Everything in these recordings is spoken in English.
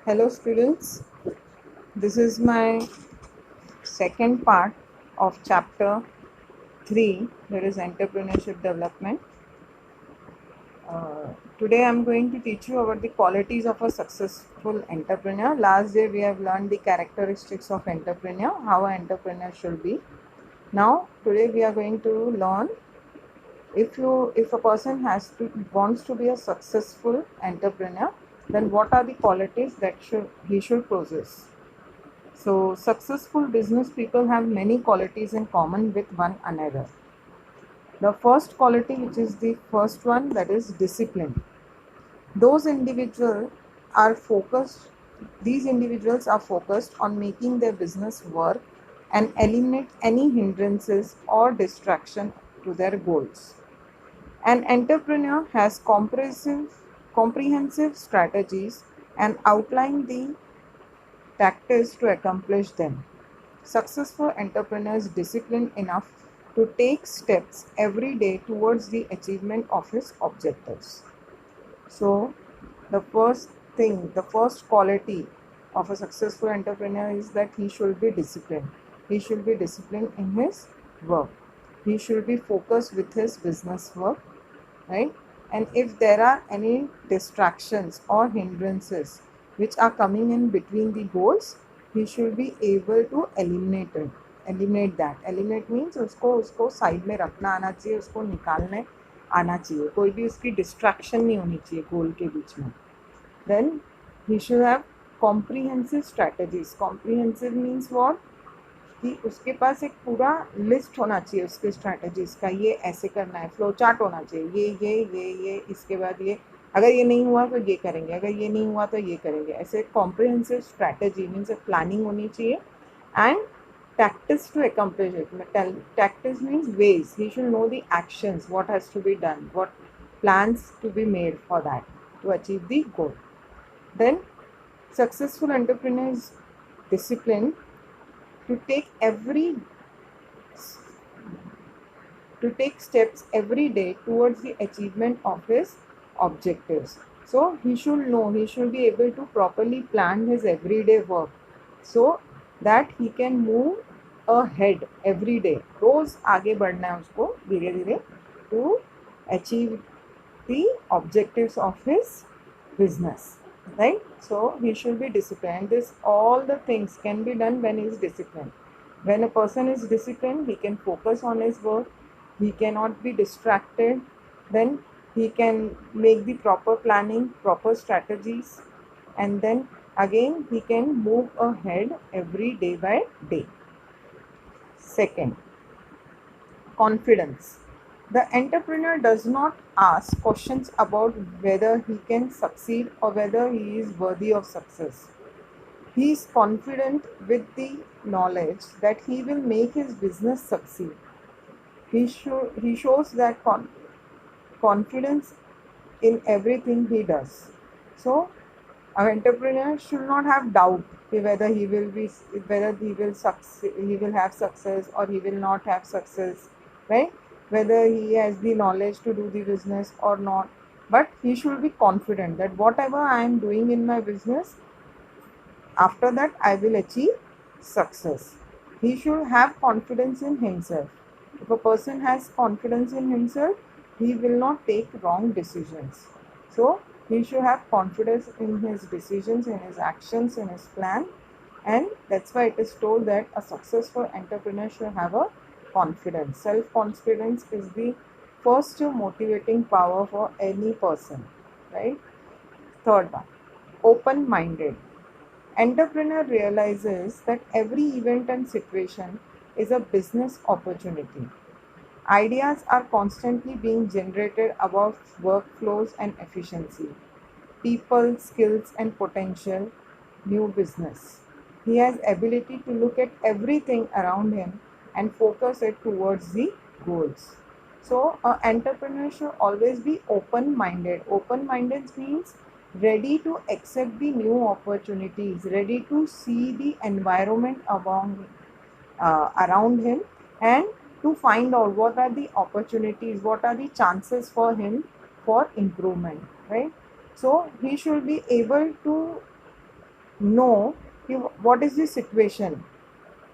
Hello students, this is my second part of chapter 3, that is entrepreneurship development. Today I am going to teach you about the qualities of a successful entrepreneur. Last day we have learned the characteristics of entrepreneur, how an entrepreneur should be. Now today we are going to learn if a person wants to be a successful entrepreneur, then what are the qualities that he should possess. So, successful business people have many qualities in common with one another. The first quality, which is the first one, that is discipline. Those individuals are focused, these individuals are focused on making their business work and eliminate any hindrances or distraction to their goals. An entrepreneur has comprehensive strategies and outline the tactics to accomplish them. Successful entrepreneurs disciplined enough to take steps every day towards the achievement of his objectives. So, the first quality of a successful entrepreneur is that he should be disciplined. He should be disciplined in his work. He should be focused with his business work, right? And if there are any distractions or hindrances which are coming in between the goals, he should be able to eliminate that. Eliminate means उसको उसको side में रखना आना चाहिए, उसको निकालने आना चाहिए, कोई भी उसकी डिस्ट्रैक्शन नहीं होनी चाहिए गोल के बीच में. Then he should have comprehensive strategies. Comprehensive means what? कि उसके पास एक पूरा लिस्ट होना चाहिए उसके स्ट्रैटेजीज का, ये ऐसे करना है, फ्लो चार्ट होना चाहिए, ये इसके बाद ये, अगर ये नहीं हुआ तो ये करेंगे, अगर ये नहीं हुआ तो ये करेंगे, ऐसे कॉम्प्रिहेंसिव स्ट्रैटेजी मीन्स प्लानिंग होनी चाहिए. And tactics to accomplish it. Tactics means ways. He should know the actions, what has to be done, what plans to be made for that to achieve the goal. Then successful entrepreneur is disciplined to take steps every day towards the achievement of his objectives. So he should be able to properly plan his everyday work so that he can move ahead every day. रोज आगे बढ़ना है उसको धीरे धीरे to achieve the objectives of his business, right? So he should be disciplined. All the things can be done when he is disciplined. When a person is disciplined, he can focus on his work, he cannot be distracted, then he can make the proper planning, proper strategies, and then again he can move ahead every day by day. Second, confidence. The entrepreneur does not ask questions about whether he can succeed or whether he is worthy of success. He is confident with the knowledge that he will make his business succeed. He shows that confidence in everything he does. So, an entrepreneur should not have doubt whether he will succeed, he will have success or he will not have success, right? Whether he has the knowledge to do the business or not, but he should be confident that whatever I am doing in my business, after that I will achieve success. He should have confidence in himself. If a person has confidence in himself, he will not take wrong decisions. So he should have confidence in his decisions, in his actions, in his plan, and that's why it is told that a successful entrepreneur should have a confidence. Self-confidence is the first motivating power for any person, right? Third one, open-minded. Entrepreneur realizes that every event and situation is a business opportunity. Ideas are constantly being generated about workflows and efficiency, people, skills, and potential new business. He has ability to look at everything around him and focus it towards the goals. So, an entrepreneur should always be open-minded. Open-minded means ready to accept the new opportunities, ready to see the environment around him, and to find out what are the opportunities, what are the chances for him for improvement, right? So he should be able to know what is the situation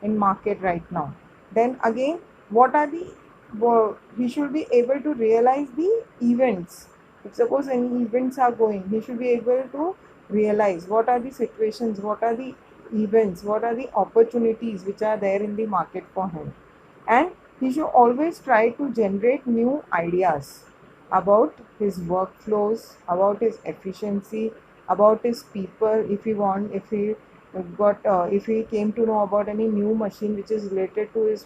in market right now. Then again, what are the he should be able to realize the events. If suppose any events are going, he should be able to realize what are the situations, what are the events, what are the opportunities which are there in the market for him. And he should always try to generate new ideas about his workflows, about his efficiency, about his people. If he want, if he came to know about any new machine which is related to his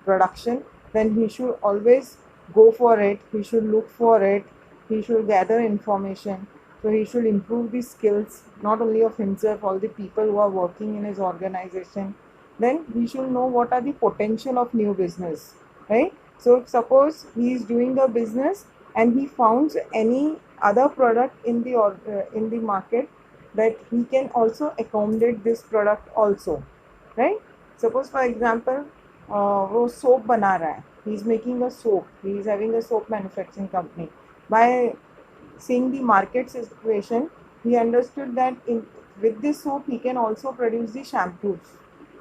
production, then he should always go for it. He should look for it. He should gather information. So he should improve the skills not only of himself, all the people who are working in his organization. Then he should know what are the potential of new business, right? So if suppose he is doing the business and he finds any other product in the in the market, that he can also accommodate this product also, right? Suppose for example, वो soap बना रहा है, he is making a soap, he is having a soap manufacturing company. By seeing the market situation, he understood that with this soap he can also produce the shampoos.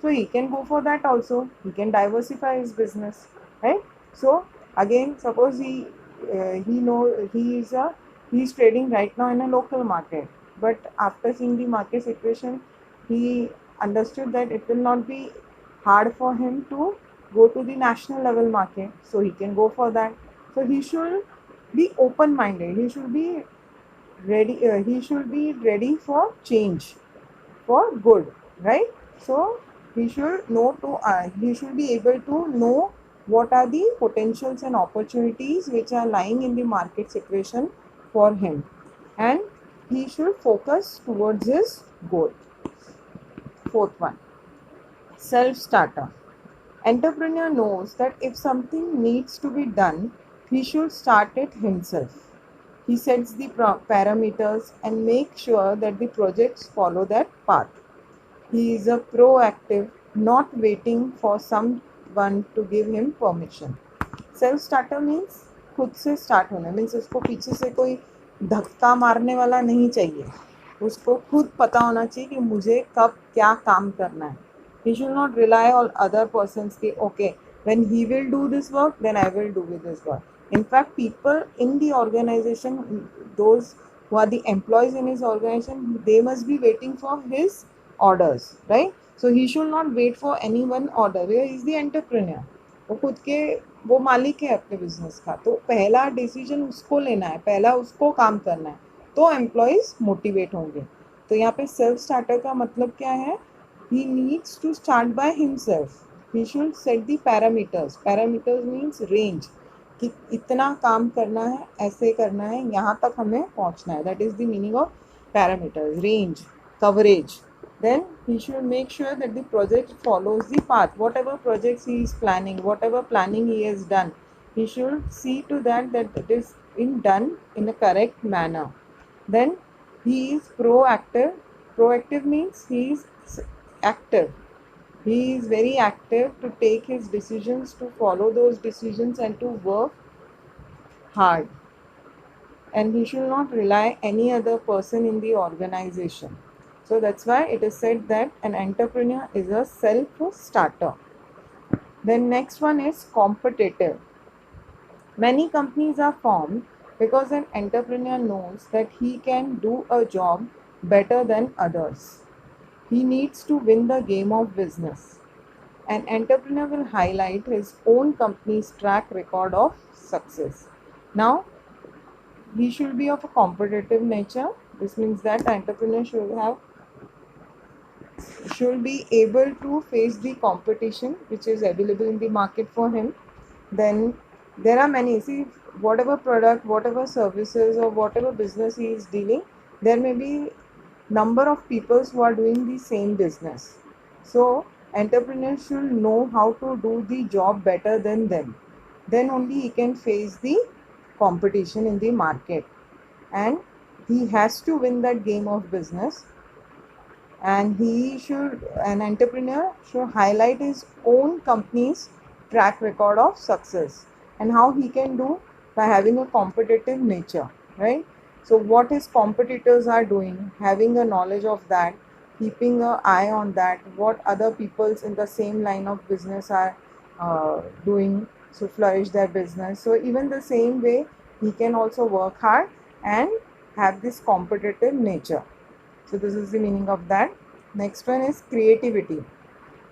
So he can go for that also. He can diversify his business, right? So again, suppose he is trading right now in a local market, but after seeing the market situation, he understood that it will not be hard for him to go to the national level market, so he can go for that. So he should be open minded, he should be ready for change, for good, right? So he should be able to know what are the potentials and opportunities which are lying in the market situation for him, and he should focus towards his goal. Fourth one, self starter. Entrepreneur knows that if something needs to be done, he should start it himself. He sets the parameters and makes sure that the projects follow that path. He is a proactive, not waiting for someone to give him permission. Self starter means खुद से start होना, means उसको पीछे से कोई धक्का मारने वाला नहीं चाहिए. उसको खुद पता होना चाहिए कि मुझे कब क्या काम करना है. He should not rely on other persons कि okay, when he will do this work, then I will do with this work. In fact, people in the organization, those who are the employees in his organization, they must be waiting for his orders, right? So he should not wait for any one order. He is the entrepreneur. वो खुद के वो मालिक है अपने business का, तो पहला डिसीजन उसको लेना है, पहला उसको काम करना है, तो एम्प्लॉयज मोटिवेट होंगे. तो यहाँ पे सेल्फ स्टार्टर का मतलब क्या है? he needs to start by himself. He should set the parameters. Parameters means range, कि इतना काम करना है, ऐसे करना है, यहाँ तक हमें पहुँचना है. That is the meaning of parameters. Range, coverage. Then he should make sure that the project follows the path. Whatever projects he is planning, whatever planning he has done, he should see to that it is done in a correct manner. Then he is proactive. Proactive means he is active. He is very active to take his decisions, to follow those decisions, and to work hard. And he should not rely any other person in the organization. So that's why it is said that an entrepreneur is a self-starter. Then next one is competitive. Many companies are formed because an entrepreneur knows that he can do a job better than others. He needs to win the game of business. An entrepreneur will highlight his own company's track record of success. Now, he should be of a competitive nature. This means that the entrepreneur should be able to face the competition which is available in the market for him. Then there are many, see, whatever product, whatever services, or whatever business he is dealing, there may be number of people who are doing the same business. So entrepreneurs should know how to do the job better than them. Then only he can face the competition in the market, and he has to win that game of business. And an entrepreneur should highlight his own company's track record of success, and how he can do by having a competitive nature, right? So what his competitors are doing, having a knowledge of that, keeping an eye on that, what other peoples in the same line of business are doing to flourish their business. So even the same way, he can also work hard and have this competitive nature. So this is the meaning of that. Next one is creativity.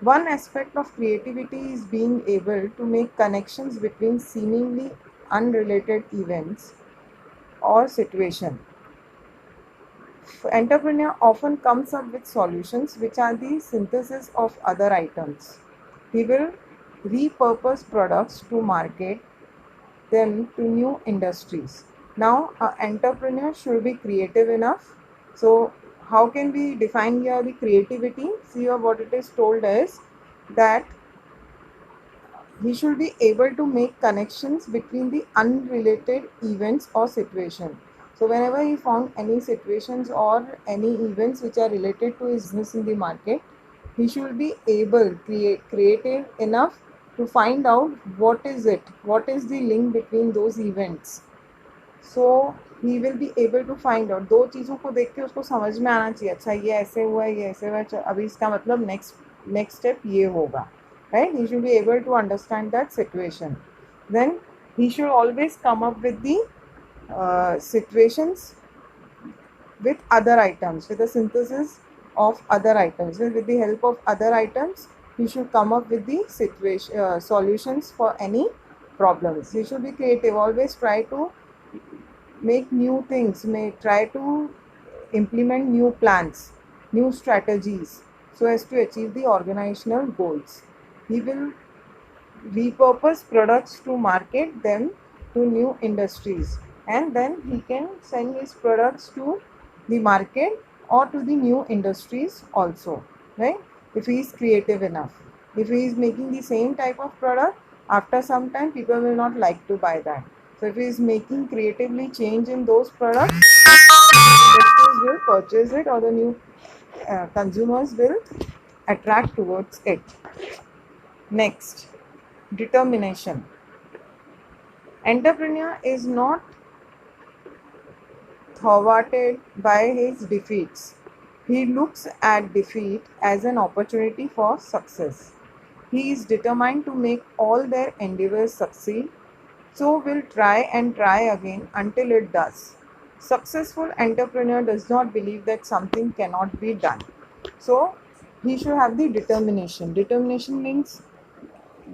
One aspect of creativity is being able to make connections between seemingly unrelated events or situation. Entrepreneur often comes up with solutions which are the synthesis of other items. He will repurpose products to market them to new industries. Now, an entrepreneur should be creative enough. So, how can we define here the creativity? See here what it is told is that he should be able to make connections between the unrelated events or situation. So whenever he found any situations or any events which are related to his business in the market, he should be able creative enough to find out what is the link between those events. So he will be able to find out, दो चीज़ों को देख के उसको समझ में आना चाहिए, अच्छा ये ऐसे हुआ है, ये ऐसे हुआ है, अभी इसका मतलब नेक्स्ट स्टेप ये होगा, right. He should be able to understand that situation. Then he should always come up with the situations with other items, with a synthesis of other items. With the help of other items, he should come up with the situation solutions for any problems. He should be creative. Always try to make new things. May try to implement new plans, new strategies, so as to achieve the organizational goals. He will repurpose products to market them to new industries, and then he can send his products to the market or to the new industries also, right, if he is creative enough. If he is making the same type of product, after some time people will not like to buy that. So if he is making creatively change in those products, investors will purchase it, or the new consumers will attract towards it. Next, determination. Entrepreneur is not thwarted by his defeats. He looks at defeat as an opportunity for success. He is determined to make all their endeavors succeed, so will try and try again until it does. Successful entrepreneur does not believe that something cannot be done. So he should have the determination. Determination means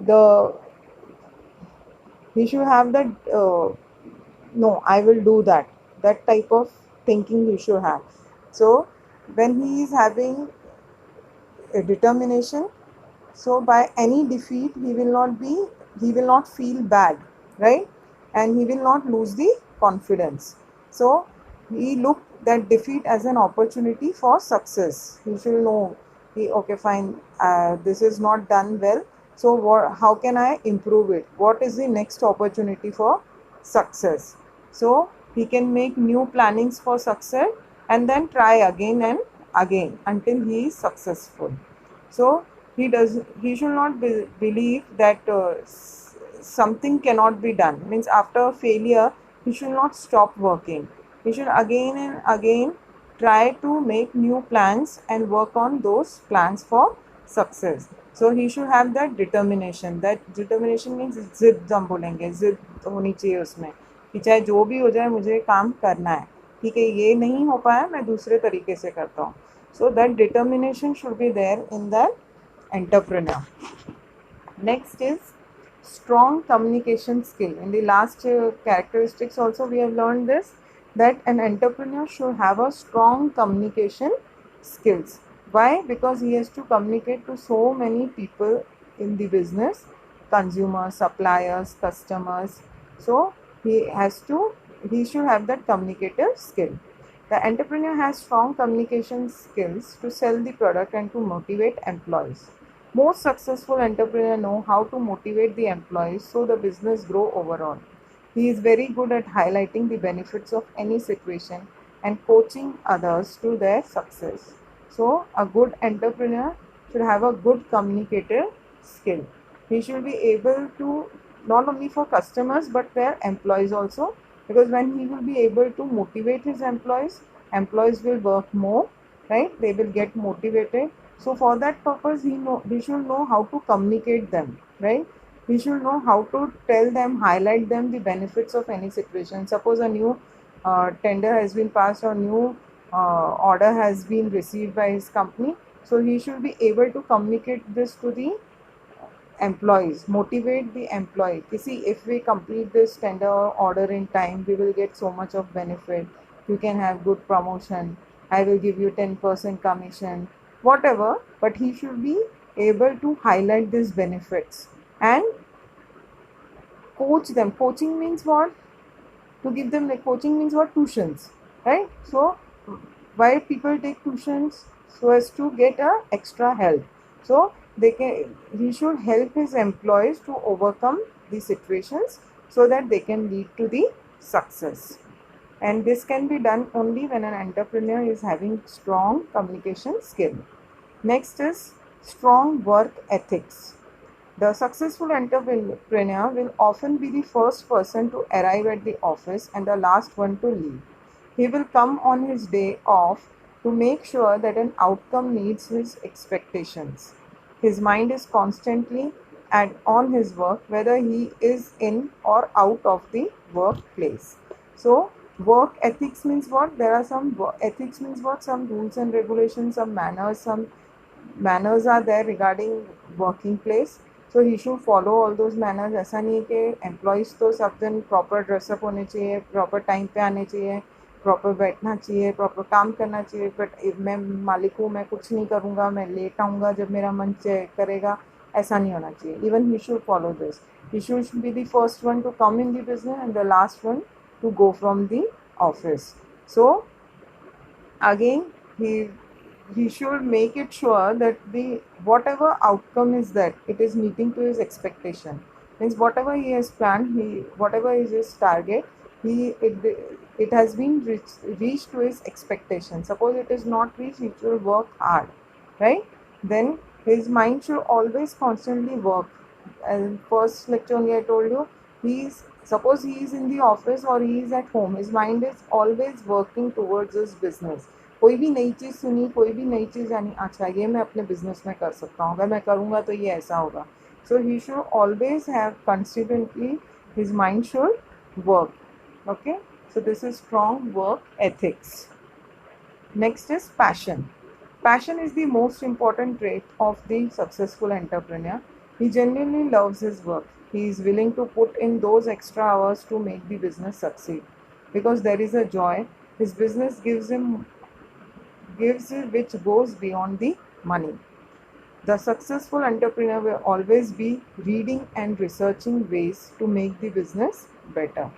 the he should have that no, I will do that. That type of thinking he should have. So when he is having a determination, so by any defeat he will not feel bad, right, and he will not lose the confidence. So he look that defeat as an opportunity for success. He should know, okay, fine, this is not done well, so how can I improve it, what is the next opportunity for success. So he can make new plannings for success and then try again and again until he is successful. So he should not believe that something cannot be done, means after failure he should not stop working. He should again and again try to make new plans and work on those plans for success. So he should have that determination. That determination means जिद, हम बोलेंगे जिद होनी चाहिए उसमें कि चाहे जो भी हो जाए मुझे काम करना है, ठीक है, ये नहीं हो पाया मैं दूसरे तरीके से करता हूँ. So that determination should be there in the entrepreneur. Next is strong communication skill. In the last characteristics also we have learned this, that an entrepreneur should have a strong communication skills. Why? Because he has to communicate to so many people in the business, consumers, suppliers, customers. So he should have that communicative skill. The entrepreneur has strong communication skills to sell the product and to motivate employees. Most successful entrepreneurs know how to motivate the employees so the business grow overall. He is very good at highlighting the benefits of any situation and coaching others to their success. So a good entrepreneur should have a good communicative skill. He should be able to, not only for customers but their employees also, because when he will be able to motivate his employees will work more right? They will get motivated. So for that purpose, he should know how to communicate them, right? He should know how to tell them, highlight them the benefits of any situation. Suppose a new tender has been passed or new order has been received by his company, so he should be able to communicate this to the employees, motivate the employee. You see, if we complete this tender or order in time, we will get so much of benefit. You can have good promotion. I will give you 10% commission, whatever. But he should be able to highlight these benefits and coach them. Coaching means what? To give them, like, coaching means what? Tuitions, right? So why people take tuitions? So as to get a extra help. So he should help his employees to overcome the situations so that they can lead to the success. And this can be done only when an entrepreneur is having strong communication skill. Next is strong work ethics. The successful entrepreneur will often be the first person to arrive at the office and the last one to leave. He will come on his day off to make sure that an outcome meets his expectations. His mind is constantly on his work, whether he is in or out of the workplace. So, work ethics means what? There are some ethics means what? Some rules and regulations, some manners are there regarding working place. So he should follow all those manners. ऐसा नहीं है कि employees तो सब दिन proper dress up होने चाहिए, proper time पे आने चाहिए, प्रॉपर बैठना चाहिए, प्रॉपर काम करना चाहिए. बट मैं मालिक हूँ, मैं कुछ नहीं करूँगा, मैं लेट आऊँगा जब मेरा मन करेगा, ऐसा नहीं होना चाहिए. Even he should follow this. He should be the first one to come in the business and the last one to go from the office. So again, he should make it sure that the whatever outcome is, that it is meeting to his expectation. Means whatever he has planned, whatever is his target, it has been reached to his expectation. Suppose it is not reached, he should work hard, right? Then his mind should always constantly work. And first lecture only I told you, suppose he is in the office or he is at home, his mind is always working towards his business. कोई भी नई चीज़ सुनी, कोई भी नई चीज़ जानी, अच्छा ये मैं अपने बिजनेस में कर सकता हूँ, अगर मैं करूँगा तो ये ऐसा होगा. So he should always have consistently, his mind should work. Okay, so this is strong work ethics. Next is passion. Passion is the most important trait of the successful entrepreneur. He genuinely loves his work. He is willing to put in those extra hours to make the business succeed because there is a joy his business gives which goes beyond the money. The successful entrepreneur will always be reading and researching ways to make the business better.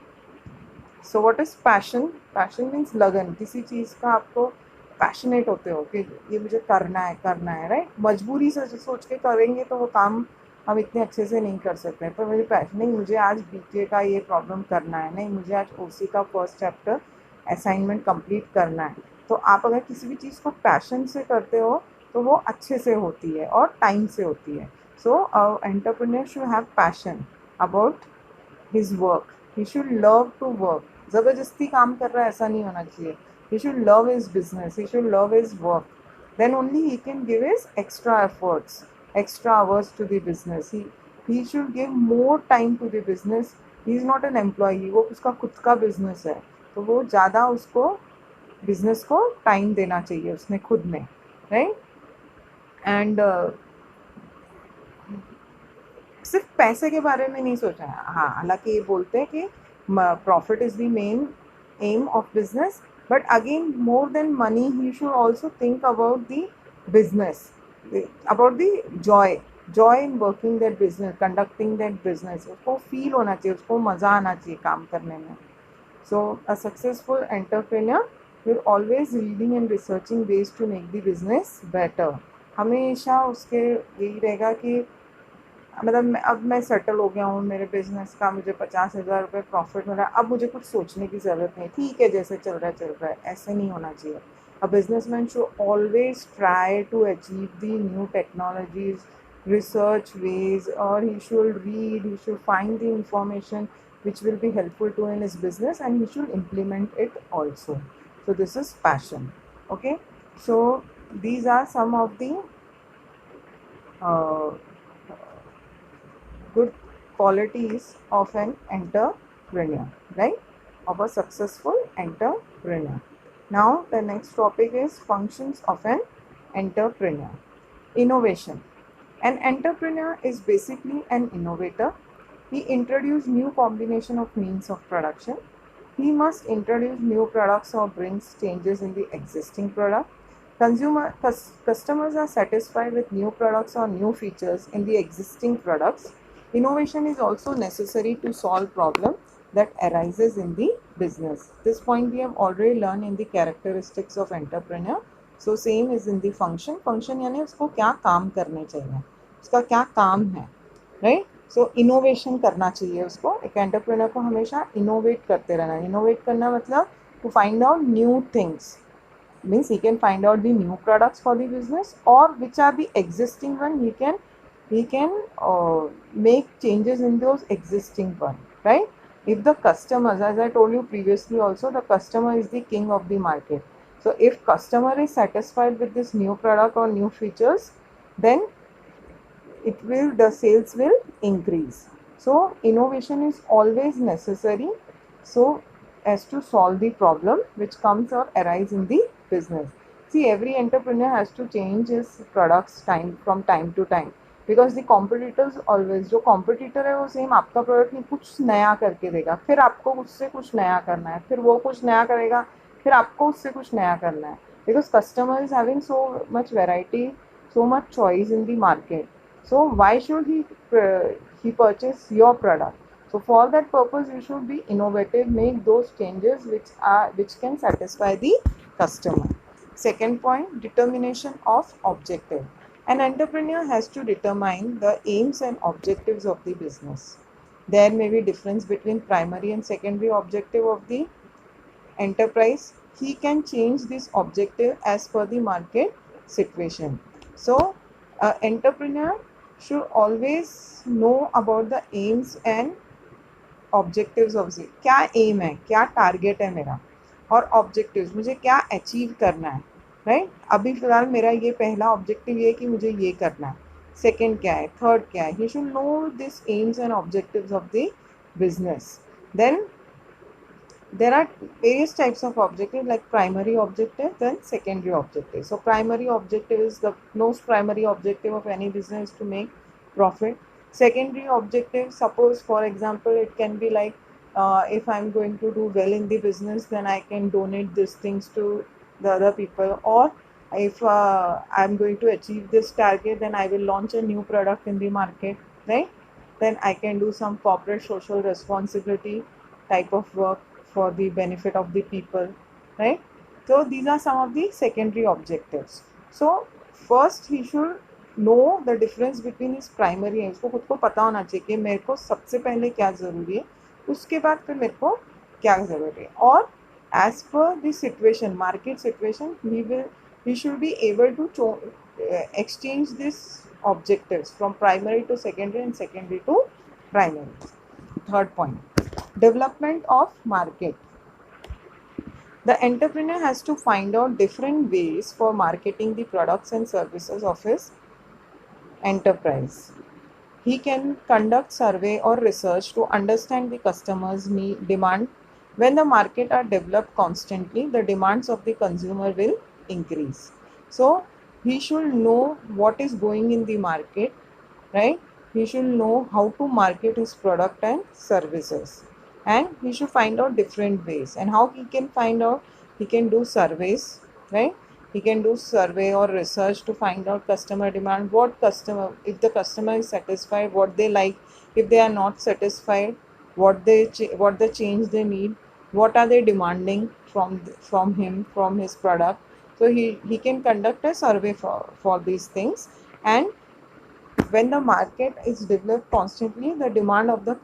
So what is passion? Passion means लगन. किसी चीज़ का आपको passionate होते हो कि ये मुझे करना है, राइट? मजबूरी से सोच के करेंगे तो वो काम हम इतने अच्छे से नहीं कर सकते. पर मुझे पैशन नहीं, मुझे आज बीके का ये प्रॉब्लम करना है, नहीं मुझे आज ओसी का फर्स्ट चैप्टर असाइनमेंट कंप्लीट करना है. तो आप अगर किसी भी चीज़ को पैशन से करते हो तो वो अच्छे से होती है और टाइम से होती है. So entrepreneur should have passion about his work. He should love to work. ज़बरदस्ती काम कर रहा है ऐसा नहीं होना चाहिए. He should love his business. He should love his work. Then only he can give his extra efforts, extra hours to the business. He should give more time to the business. He is not an employee. वो उसका खुद का business है, तो वो ज़्यादा उसको business को time देना चाहिए उसने खुद में, right? And सिर्फ पैसे के बारे में नहीं सोचा है. हाँ, हालांकि ये बोलते हैं कि profit is the main aim of business. But again, more than money, he should also think about the business, about the joy in working that business, conducting that business. उसको feel होना चाहिए, उसको मज़ा आना चाहिए काम करने में. So a successful entrepreneur will always reading and researching ways to make the business better. हमेशा उसके यही रहेगा कि मतलब अब मैं सेटल हो गया हूँ मेरे बिजनेस का, मुझे 50,000 रुपये प्रॉफिट मिला, अब मुझे कुछ सोचने की ज़रूरत नहीं, ठीक है जैसे चल रहा है. ऐसे नहीं होना चाहिए. A businessman should always try to achieve the new technologies, research ways, और he should read, he should find the information which will be helpful to in his business and he should implement it also. So this is passion. Okay. So these are some of the uh, good qualities of an entrepreneur, right? Of a successful entrepreneur. Now the next topic is functions of an entrepreneur. Innovation. An entrepreneur is basically an innovator. He introduces new combination of means of production. He must introduce new products or brings changes in the existing product. Customers are satisfied with new products or new features in the existing products. Innovation is also necessary to solve problems that arises in the business. This point we have already learned in the characteristics of entrepreneur. So same is in the function. Function यानी उसको क्या काम करने चाहिए, उसका क्या काम है, राइट? सो इनोवेशन करना चाहिए उसको. एक एंटरप्रेन्योर को हमेशा इनोवेट करते रहना. इनोवेट करना मतलब to find out new things, means he can find out the new products for the business, or which are the existing one, he can make changes in those existing one, right? If the customers, as I told you previously also, the customer is the king of the market. So if customer is satisfied with this new product or new features, then the sales will increase. So innovation is always necessary, so as to solve the problem which comes or arise in the business. See, every entrepreneur has to change his products from time to time, because the competitors always, जो competitor है वो same आपका product नहीं, कुछ नया करके देगा, फिर आपको उससे कुछ नया करना है, फिर वो कुछ नया करेगा, फिर आपको उससे कुछ नया करना है, because customer is having so much variety, so much choice in the market. So why should he purchase your product? So for that purpose, you should be innovative, make those changes which can satisfy the customer. Second point, determination of objective. An entrepreneur has to determine the aims and objectives of the business. There may be difference between primary and secondary objective of the enterprise. He can change this objective as per the market situation. So entrepreneur should always know about the aims and objectives of G. क्या aim है, क्या target है मेरा, और objectives मुझे क्या achieve करना है, राइट? अभी फिलहाल मेरा ये पहला ऑब्जेक्टिव ये कि मुझे ये करना है, सेकंड क्या है, थर्ड क्या है. He should know this aims and objectives of the business. Then there are various types of objective, like primary objective and secondary objective. So primary objective is the most primary objective of any business to make profit. Secondary objective, suppose for example it can be like, if I'm going to do well in the business, then I can donate these things to the other people, or if I'm going to achieve this target, then I will launch a new product in the market, right? Then I can do some corporate social responsibility type of work for the benefit of the people, right? So these are some of the secondary objectives. So first he should know the difference between his primary aims. उसको खुद को पता होना चाहिए कि मेरे को सबसे पहले क्या ज़रूरी है, उसके बाद फिर मेरे को क्या ज़रूरी है, और as per the situation, market situation, he should be able to exchange these objectives from primary to secondary and secondary to primary. Third point, development of market. The entrepreneur has to find out different ways for marketing the products and services of his enterprise. He can conduct survey or research to understand the customer's demand. When the market are developed constantly, the demands of the consumer will increase. So he should know what is going in the market, right? He should know how to market his product and services, and he should find out different ways. And how he can find out? He can do surveys, right? He can do survey or research to find out customer demand, what customer, if the customer is satisfied, what they like, if they are not satisfied, what the change they need, what are they demanding from him, from his product. So he can conduct a survey for these things. And when the market is developed constantly, the demand of the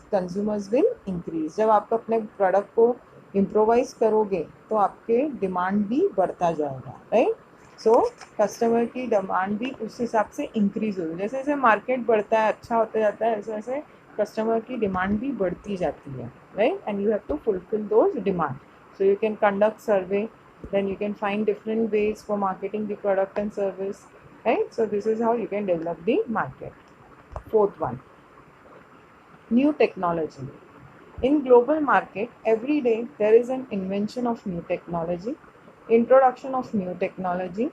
consumers will increase. जब आप अपने product को improvise करोगे तो आपके demand भी बढ़ता जाएगा, राइट? सो कस्टमर की डिमांड भी उस हिसाब से इंक्रीज होगी. जैसे जैसे मार्केट बढ़ता है, अच्छा होता जाता है, वैसे वैसे कस्टमर की डिमांड भी बढ़ती जाती है, right? And you have to fulfil those demand. So you can conduct survey Then you can find different ways for marketing the product and service, right? So this is how you can develop the market. Fourth one, new technology. In global market, every day there is an invention of new technology. Introduction of new technology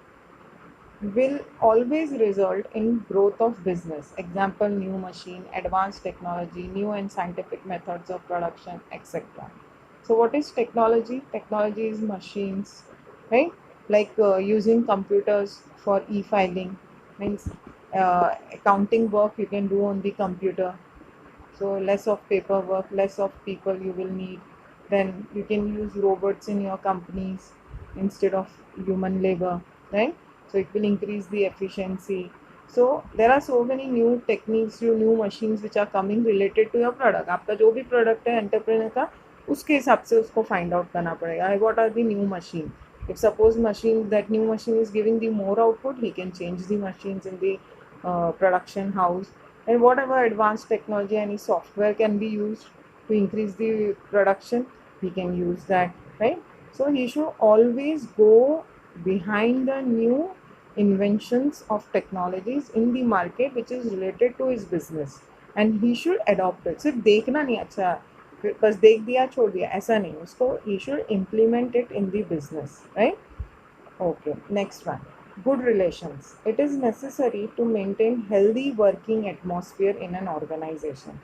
will always result in growth of business. Example, new machine, advanced technology, new and scientific methods of production, etc. So what is technology? Technology is machines, right? Like using computers for e-filing, means accounting work you can do on the computer, so less of paperwork, less of people you will need. Then you can use robots in your companies instead of human labor, right? So it will increase the efficiency. So there are so many new techniques, new machines which are coming related to your product. आपका जो भी product है entrepreneur का, उसके हिसाब से उसको find out करना पड़ेगा. What are the new machine? If suppose that new machine is giving the more output, he can change the machines in the production house. And whatever advanced technology, any software can be used to increase the production, he can use that, right? So he should always go behind the new inventions of technologies in the market which is related to his business, and he should adopt it. सिर्फ देखना नहीं, अच्छा बस देख दिया छोड़ दिया, ऐसा नहीं, उसको he should implement it in the business, right? Okay, next one. Good relations. It is necessary to maintain healthy working atmosphere in an organization.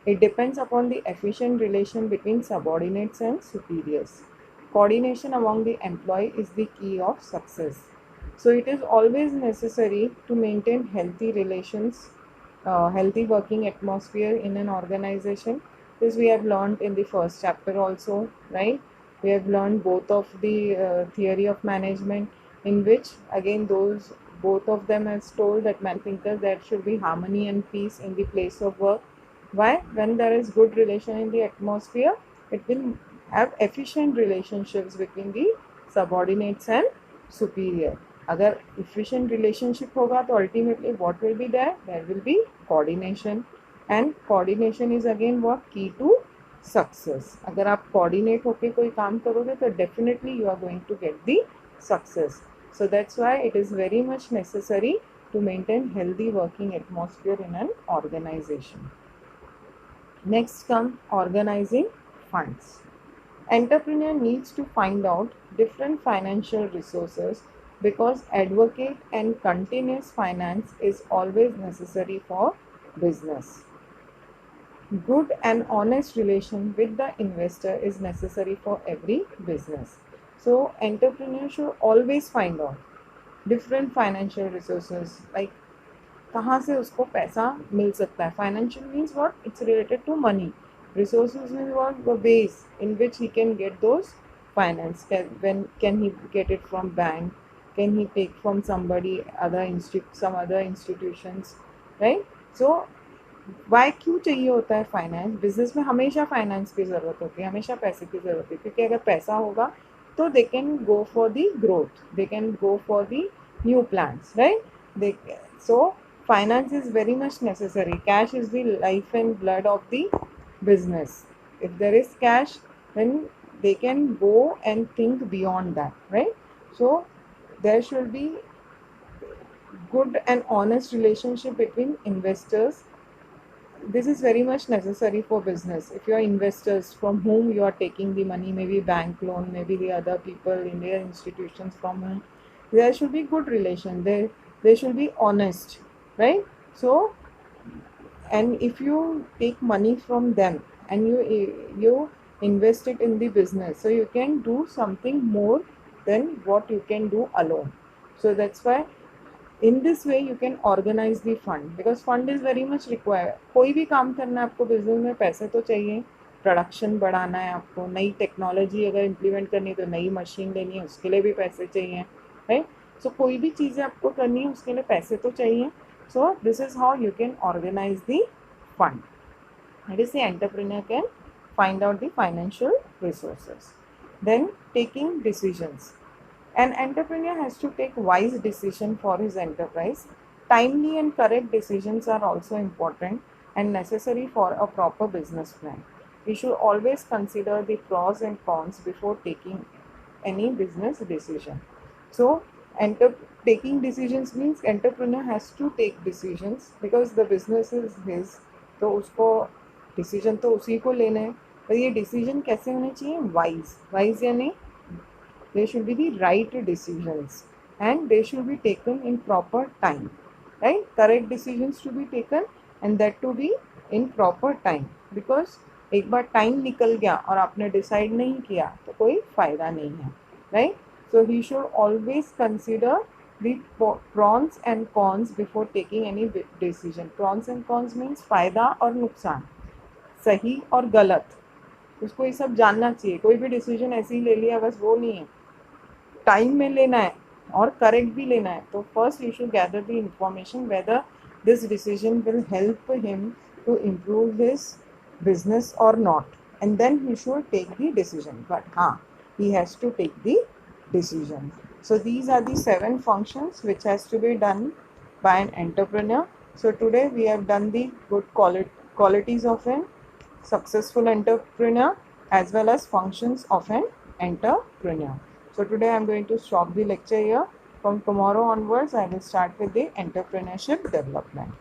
It depends upon the efficient relation between subordinates and superiors. Coordination among the employee is the key of success. So it is always necessary to maintain healthy relations, healthy working atmosphere in an organization. This we have learned in the first chapter also, right? We have learned both of the theory of management, in which again those both of them has told that man thinkers there should be harmony and peace in the place of work. Why? When there is good relation in the atmosphere, it will have efficient relationships between the subordinates and superior. अगर efficient relationship होगा तो ultimately what will be there? There will be coordination, and coordination is again what key to success. अगर आप coordinate होके कोई काम करोगे तो definitely you are going to get the success. So that's why it is very much necessary to maintain healthy working atmosphere in an organization. Next come organizing funds. Entrepreneur needs to find out different financial resources because advocate and continuous finance is always necessary for business. Good and honest relation with the investor is necessary for every business. So entrepreneur should always find out different financial resources, like कहाँ से उसको पैसा मिल सकता है. Financial means what? It's related to money. Resources means what? The ways in which he can get those finance. Can he get it from bank? Can he take from somebody some other institutions, right? So why क्यों चाहिए होता है finance? Business में हमेशा finance की ज़रूरत होती है, हमेशा पैसे की ज़रूरत होती है, क्योंकि अगर पैसा होगा तो they can go for the growth, they can go for the new plans, right? They so finance is very much necessary. Cash is the life and blood of the business. If there is cash, then they can go and think beyond that, right? So there should be good and honest relationship between investors. This is very much necessary for business. If you are investors from whom you are taking the money, maybe bank loan, maybe the other people in their institutions from whom, there should be good relation. They should be honest, right? So, and if you take money from them and you invest it in the business, so you can do something more than what you can do alone. So that's why in this way you can organize the fund, because fund is very much required. कोई भी काम करना है आपको business में, पैसे तो चाहिए. प्रोडक्शन बढ़ाना है आपको, नई टेक्नोलॉजी अगर इम्प्लीमेंट करनी है तो नई मशीन लेनी है, उसके लिए भी पैसे चाहिए, राइट? सो कोई भी चीज़ें आपको करनी है उसके लिए पैसे तो चाहिए. So this is how you can organize the fund. That is, the entrepreneur can find out the financial resources. Then taking decisions. An entrepreneur has to take wise decision for his enterprise. Timely and correct decisions are also important and necessary for a proper business plan. We should always consider the pros and cons before taking any business decision. So taking decisions means entrepreneur has to take decisions because the business is his. तो उसको decision तो उसी को लेना है, पर ये decision कैसे होने चाहिए? वाइज यानी they should be the right decisions and they should be taken in proper time, right? Correct decisions to be taken and that to be in proper time, because एक बार टाइम निकल गया और आपने decide नहीं किया तो कोई फ़ायदा नहीं है, right? So he should always consider the pros and cons before taking any decision. Pros and cons means फ़ायदा और नुकसान, सही और गलत, उसको ये सब जानना चाहिए. कोई भी डिसीजन ऐसे ही ले लिया बस वो नहीं है, टाइम में लेना है और करेक्ट भी लेना है. तो first you should gather the information whether this decision will help him to improve his business or not, and then he should take the decision. But he has to take the decision. So these are the 7 functions which has to be done by an entrepreneur. So today we have done the good qualities of an successful entrepreneur as well as functions of an entrepreneur. So today I am going to stop the lecture here. From tomorrow onwards I will start with the entrepreneurship development.